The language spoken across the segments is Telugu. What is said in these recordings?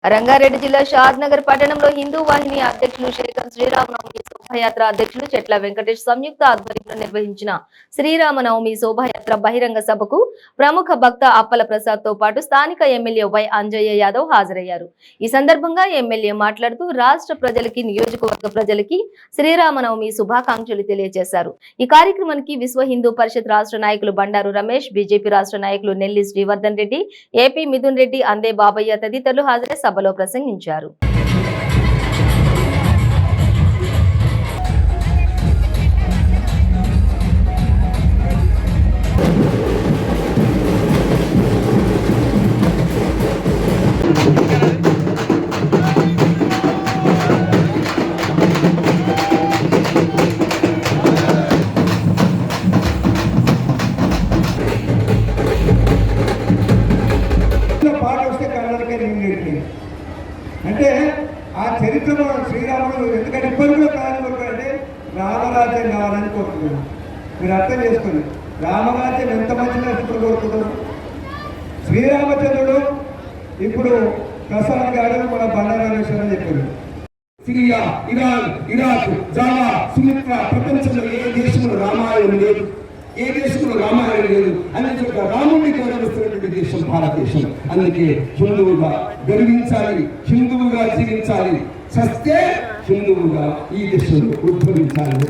రంగారెడ్డి జిల్లా షాద్నగర్ పట్టణంలో హిందూ వాహిని అధ్యక్షులు శేఖర్ శ్రీరామనవమి శోభాయాత్ర అధ్యక్షులు చెట్ల వెంకటేష్ సంయుక్త ఆధ్వర్యంలో నిర్వహించిన శ్రీరామనవమి శోభాయాత్ర బహిరంగ సభకు ప్రముఖ భక్త అప్పల ప్రసాద్ తో పాటు స్థానిక ఎమ్మెల్యే వై అంజయ్య యాదవ్ హాజరయ్యారు. ఈ సందర్భంగా ఎమ్మెల్యే మాట్లాడుతూ రాష్ట్ర ప్రజలకి నియోజకవర్గ ప్రజలకి శ్రీరామనవమి శుభాకాంక్షలు తెలియజేశారు. ఈ కార్యక్రమానికి విశ్వ హిందూ పరిషత్ రాష్ట్ర నాయకులు బండారు రమేష్, బీజేపీ రాష్ట్ర నాయకులు నెల్లి శ్రీవర్ధన్ రెడ్డి, ఏపీ మిథున్ రెడ్డి, అందే బాబయ్య తదితరులు హాజరై సభలో ప్రసంగించారు. అంటే ఆ చరిత్రలో శ్రీరాముడు ఎందుకంటే ఇప్పటికీ అంటే రామరాజ్యం కావాలని కోరుతున్నాను. మీరు అర్థం చేసుకోండి, రామరాజ్యం ఎంత మంచిగా ఇప్పుడు కోరుకుంటారు. శ్రీరామచంద్రుడు ఇప్పుడు ప్రసాద్ గారు మన బండారేశ్వరం చెప్పారు. Syria, Iran, Iraq, Java, Sumitra ప్రపంచంలో ఏ దేశంలో రామాయణం లేదు, ఏ దేశంలో రామాయణం లేదు అని చెప్పి రాముడిని గౌరవిస్తున్నటువంటి దేశం భారతదేశం. అందుకే హిందువుగా గర్వించాలి, హిందువుగా జీవించాలి, సస్తే హిందువుగా ఈ దేశంలో ఉద్భవించాలని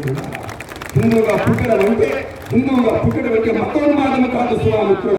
హిందువుగా పుట్టడం అంటే మతోన్మాదం కాదు.